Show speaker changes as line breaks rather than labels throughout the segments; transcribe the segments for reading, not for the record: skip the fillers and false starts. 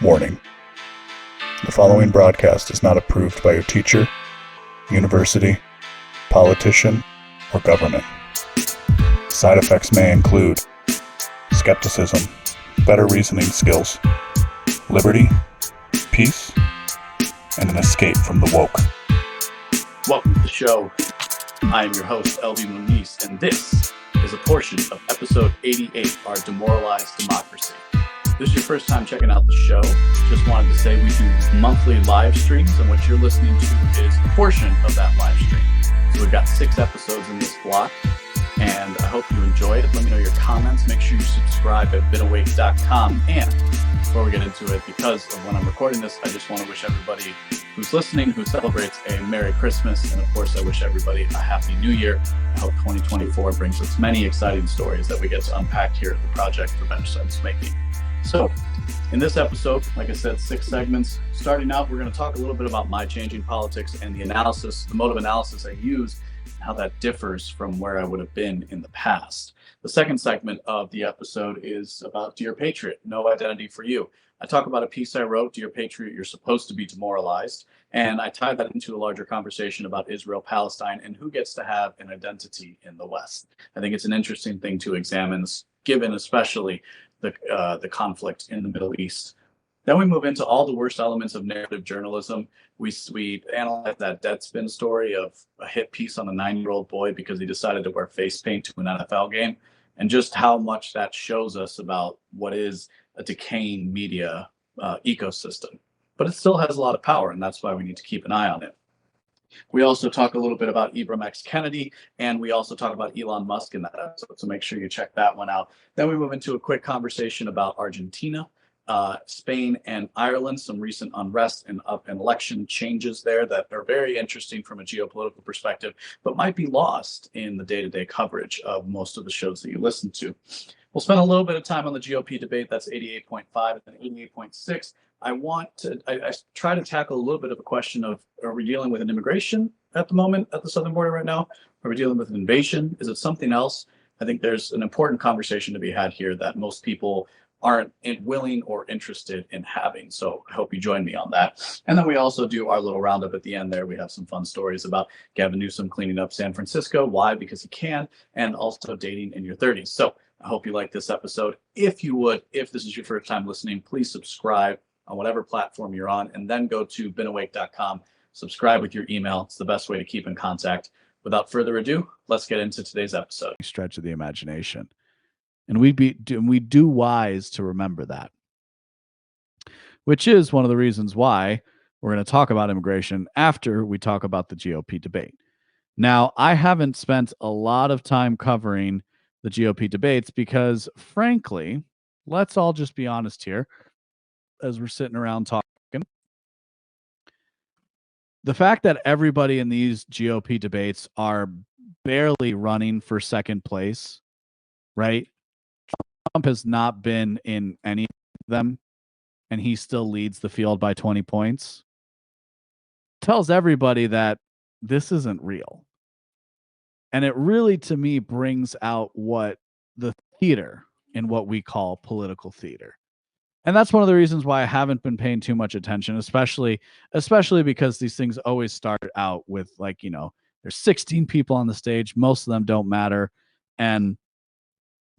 Warning: the following broadcast is not approved by your teacher, university, politician, or government. Side effects may include skepticism, better reasoning skills, liberty, peace, and an escape from the woke.
Welcome to the show. I am your host, LV Muniz, and this is a portion of episode 88, Our Demoralized Democracy. If this is your first time checking out the show, just wanted to say we do monthly live streams, and what you're listening to is a portion of that live stream. So we've got 6 episodes in this block, and I hope you enjoy it. Let me know your comments. Make sure you subscribe at beenawake.com. And before we get into it, because of when I'm recording this, I just want to wish everybody who's listening, who celebrates, a Merry Christmas. And of course, I wish everybody a Happy New Year. I hope 2024 brings us many exciting stories that we get to unpack here at the Project for Better Sense Making. So in this episode, like I said, 6 segments. Starting out, we're going to talk a little bit about my changing politics and the analysis, the mode of analysis I use, and how that differs from where I would have been in the past. The second segment of the episode is about Dear Patriot, No Identity for You. I talk about a piece I wrote, Dear Patriot, You're Supposed to Be Demoralized. And I tie that into a larger conversation about Israel-Palestine and who gets to have an identity in the West. I think it's an interesting thing to examine, given especially the conflict in the Middle East. Then we move into all the worst elements of narrative journalism. We analyze that Deadspin story of a hit piece on a 9-year-old boy because he decided to wear face paint to an NFL game, and just how much that shows us about what is a decaying media ecosystem. But it still has a lot of power, and that's why we need to keep an eye on it. We also talk a little bit about Ibram X. Kennedy, and we also talk about Elon Musk in that episode, so make sure you check that one out. Then we move into a quick conversation about Argentina, Spain, and Ireland, some recent unrest and election changes there that are very interesting from a geopolitical perspective, but might be lost in the day-to-day coverage of most of the shows that you listen to. We'll spend a little bit of time on the GOP debate. That's 88.5 and 88.6. I try to tackle a little bit of a question of, are we dealing with an immigration at the moment at the southern border right now? Are we dealing with an invasion? Is it something else? I think there's an important conversation to be had here that most people aren't willing or interested in having. So I hope you join me on that. And then we also do our little roundup at the end there. We have some fun stories about Gavin Newsom cleaning up San Francisco. Why? Because he can. And also dating in your 30s. So I hope you like this episode. If you would, if this is your first time listening, please subscribe on whatever platform you're on, and then go to beenawake.com, subscribe with your email. It's the best way to keep in contact. Without further ado, let's get into today's episode.
Stretch of the imagination. And we do wise to remember that, which is one of the reasons why we're going to talk about immigration after we talk about the GOP debate. Now, I haven't spent a lot of time covering the GOP debates because, frankly, let's all just be honest here as we're sitting around talking. The fact that everybody in these GOP debates are barely running for second place, right? Trump has not been in any of them, and he still leads the field by 20 points. Tells everybody that this isn't real. And it really, to me, brings out what the theater in what we call political theater. And that's one of the reasons why I haven't been paying too much attention, especially because these things always start out with, like, there's 16 people on the stage. Most of them don't matter. And,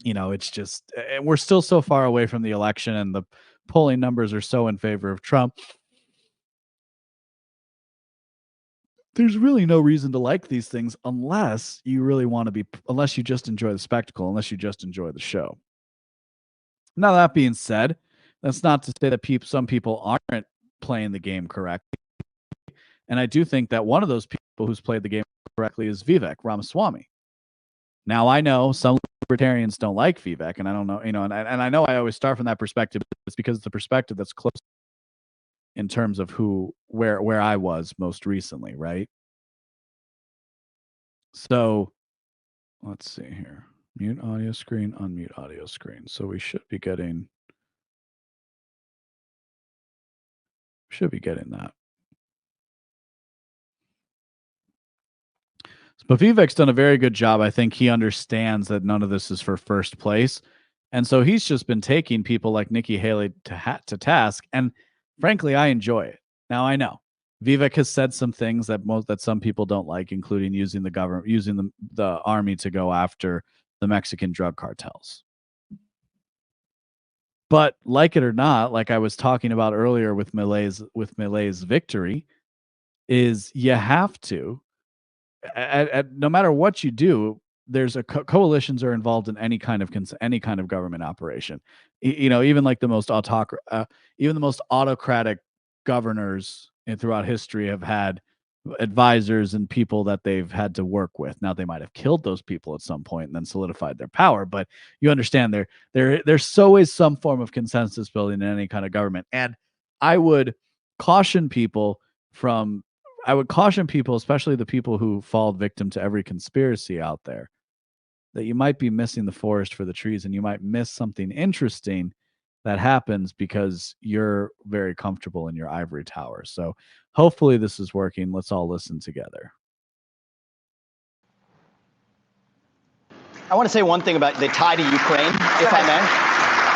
it's just, and we're still so far away from the election, and the polling numbers are so in favor of Trump. There's really no reason to like these things unless you really want to unless you just enjoy the spectacle, unless you just enjoy the show. Now, that being said, that's not to say that some people aren't playing the game correctly. And I do think that one of those people who's played the game correctly is Vivek Ramaswamy. Now, I know some libertarians don't like Vivek, and I don't know, and I know I always start from that perspective. It's because it's the perspective that's close in terms of where I was most recently, right? So let's see here. Mute audio screen, unmute audio screen. So we should be getting that. But Vivek's done a very good job. I think he understands that none of this is for first place. And so he's just been taking people like Nikki Haley to task. And frankly, I enjoy it. Now I know Vivek has said some things that some people don't like, including using the government, using the army to go after the Mexican drug cartels. But like it or not, like I was talking about earlier with Milei's victory, is you have to, no matter what you do, there's a coalitions are involved in any kind of government operation. Even like the most autocratic governors throughout history have had advisors and people that they've had to work with. Now they might have killed those people at some point and then solidified their power, but you understand there's always some form of consensus building in any kind of government. And I would caution people, especially the people who fall victim to every conspiracy out there, that you might be missing the forest for the trees, and you might miss something interesting that happens because you're very comfortable in your ivory tower. So hopefully this is working. Let's all listen together.
I want to say one thing about the tie to Ukraine, if I may.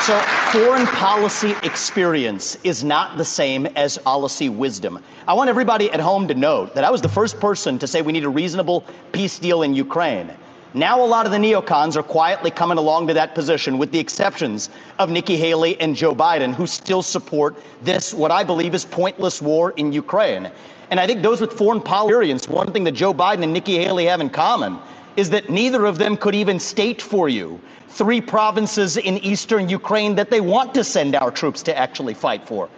So foreign policy experience is not the same as policy wisdom. I want everybody at home to note that I was the first person to say we need a reasonable peace deal in Ukraine. Now a lot of the neocons are quietly coming along to that position, with the exceptions of Nikki Haley and Joe Biden, who still support this, what I believe is pointless war in Ukraine. And I think those with foreign policy experience, one thing that Joe Biden and Nikki Haley have in common is that neither of them could even state for you 3 provinces in eastern Ukraine that they want to send our troops to actually fight for.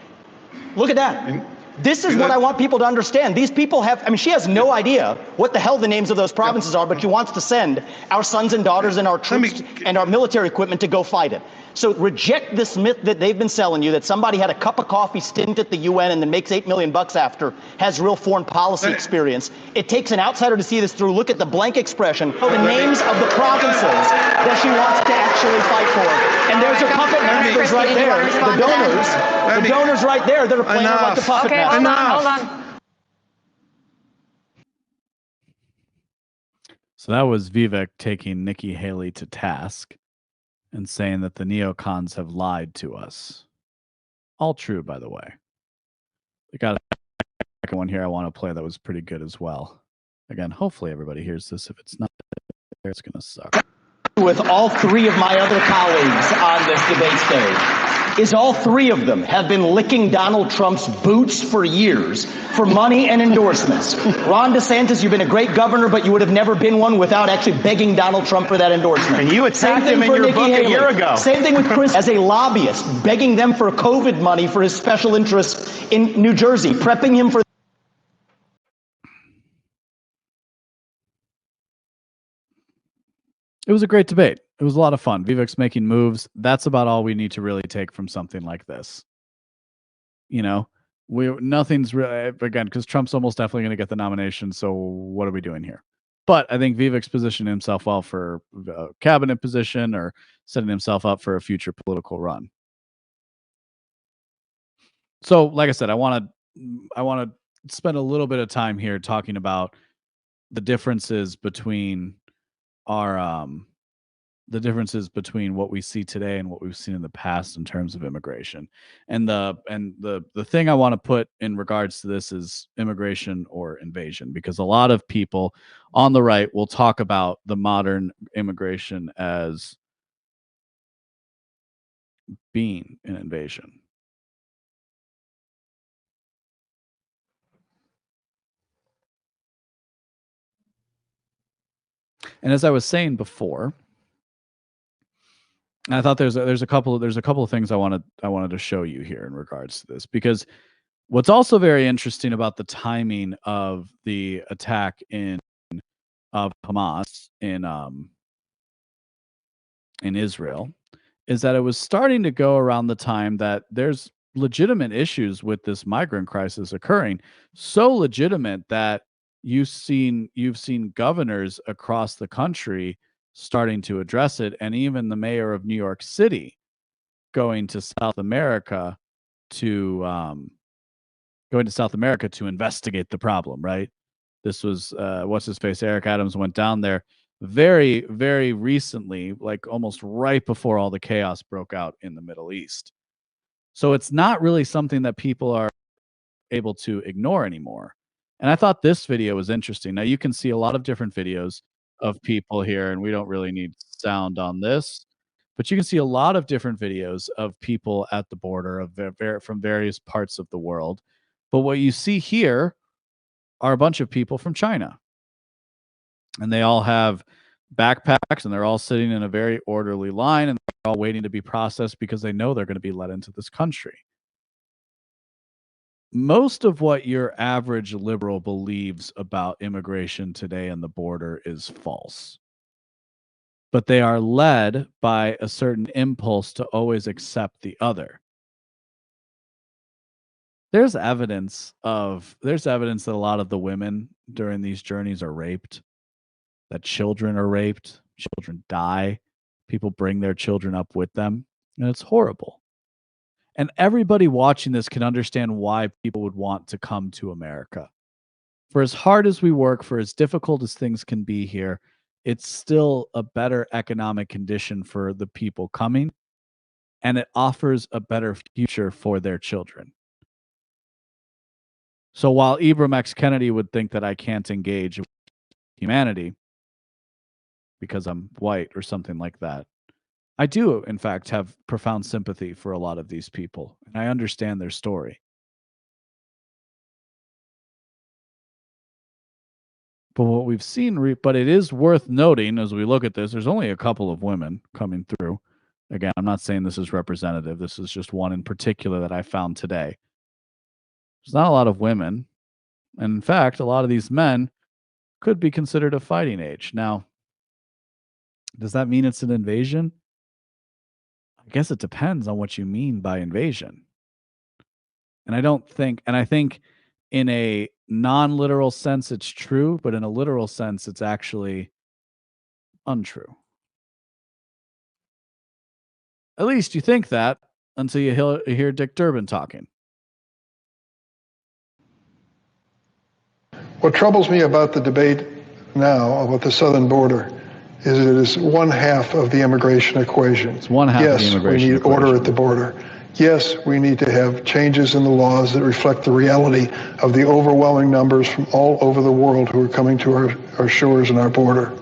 Look at that. This is what I want people to understand. These people she has no idea what the hell the names of those provinces are, but she wants to send our sons and daughters and our troops and our military equipment to go fight it. So reject this myth that they've been selling you, that somebody had a cup of coffee stint at the UN and then makes $8 million after, has real foreign policy experience. It takes an outsider to see this through. Look at the blank expression, the names of the provinces that she wants to actually fight for. And there's her puppet masters right there, the donors right there that are playing her like the puppet masters.
Hold on.
So that was Vivek taking Nikki Haley to task and saying that the neocons have lied to us. All true, by the way. We got a second one here I want to play that was pretty good as well. Again, hopefully everybody hears this. If it's not, it's going to suck.
With all 3 of my other colleagues on this debate stage is all 3 of them have been licking Donald Trump's boots for years for money and endorsements. Ron DeSantis, you've been a great governor, but you would have never been one without actually begging Donald Trump for that endorsement.
And you attacked him in your book a year ago.
Same thing with Chris as a lobbyist, begging them for COVID money for his special interests in New Jersey, prepping him for.
It was a great debate. It was a lot of fun. Vivek's making moves. That's about all we need to really take from something like this. Nothing's really, again, because Trump's almost definitely going to get the nomination. So what are we doing here? But I think Vivek's positioned himself well for a cabinet position or setting himself up for a future political run. So, like I said, I want to spend a little bit of time here talking about the differences between what we see today and what we've seen in the past in terms of immigration. And the thing I want to put in regards to this is immigration or invasion, because a lot of people on the right will talk about the modern immigration as being an invasion. And as I was saying before, I thought there's a couple of things I wanted to show you here in regards to this, because what's also very interesting about the timing of the attack of Hamas in Israel is that it was starting to go around the time that there's legitimate issues with this migrant crisis occurring, so legitimate that you've seen governors across the country starting to address it, and even the mayor of New York City going to South America to investigate the problem. Right? This was what's his face, Eric Adams went down there very, very recently, like almost right before all the chaos broke out in the Middle East. So it's not really something that people are able to ignore anymore. And I thought this video was interesting. Now you can see a lot of different videos of people here, and we don't really need sound on this, but you can see a lot of different videos of people at the border from various parts of the world. But what you see here are a bunch of people from China, and they all have backpacks, and they're all sitting in a very orderly line, and they're all waiting to be processed because they know they're going to be let into this country. Most of what your average liberal believes about immigration today and the border is false. But they are led by a certain impulse to always accept the other. There's evidence that a lot of the women during these journeys are raped, that children are raped, children die, people bring their children up with them, and it's horrible. And everybody watching this can understand why people would want to come to America. For as hard as we work, for as difficult as things can be here, it's still a better economic condition for the people coming, and it offers a better future for their children. So while Ibram X. Kennedy would think that I can't engage with humanity because I'm white or something like that, I do, in fact, have profound sympathy for a lot of these people, and I understand their story. But what we've seen, but it is worth noting as we look at this, there's only a couple of women coming through. Again, I'm not saying this is representative. This is just one in particular that I found today. There's not a lot of women. And in fact, a lot of these men could be considered of fighting age. Now, does that mean it's an invasion? I guess it depends on what you mean by invasion. And I think in a non-literal sense it's true, but in a literal sense it's actually untrue. At least you think that until you hear Dick Durbin talking.
What troubles me about the debate now about the southern border is it is one half of the immigration equation.
It's one half of the immigration
equation. Yes, we need
equation.
order at the border. Yes, we need to have changes in the laws that reflect the reality of the overwhelming numbers from all over the world who are coming to our shores and our border.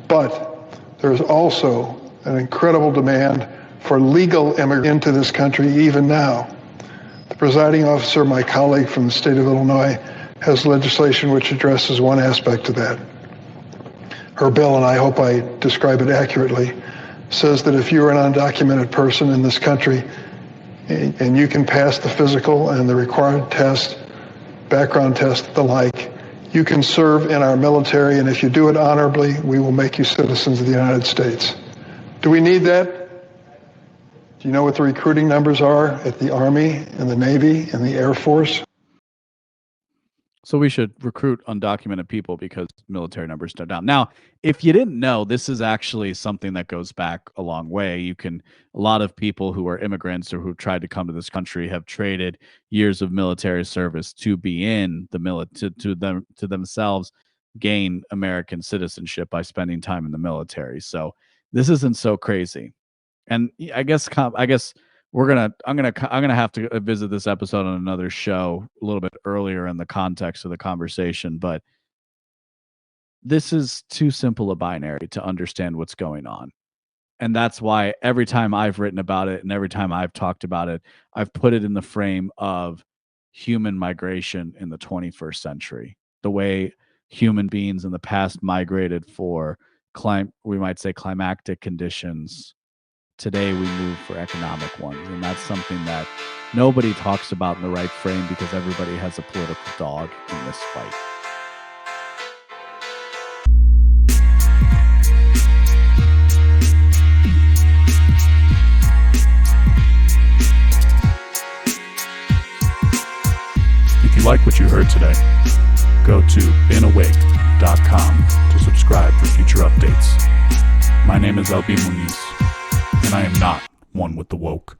But there's also an incredible demand for legal immigrants into this country even now. The presiding officer, my colleague from the state of Illinois, has legislation which addresses one aspect of that. Her bill, and I hope I describe it accurately, says that if you're an undocumented person in this country and you can pass the physical and the required test, background test, the like, you can serve in our military, and if you do it honorably, we will make you citizens of the United States. Do we need that? Do you know what the recruiting numbers are at the Army and the Navy and the Air Force?
So we should recruit undocumented people because military numbers are down. Now, if you didn't know, this is actually something that goes back a long way. A lot of people who are immigrants or who tried to come to this country have traded years of military service to be in the to themselves gain American citizenship by spending time in the military. So this isn't so crazy. And I guess I'm gonna have to visit this episode on another show a little bit earlier in the context of the conversation, but this is too simple a binary to understand what's going on. And that's why every time I've written about it and every time I've talked about it, I've put it in the frame of human migration in the 21st century. The way human beings in the past migrated for we might say climactic conditions. Today we move for economic ones, and that's something that nobody talks about in the right frame because everybody has a political dog in this fight.
If you like what you heard today, go to beenawake.com to subscribe for future updates. My name is LB Muniz, and I am not one with the woke.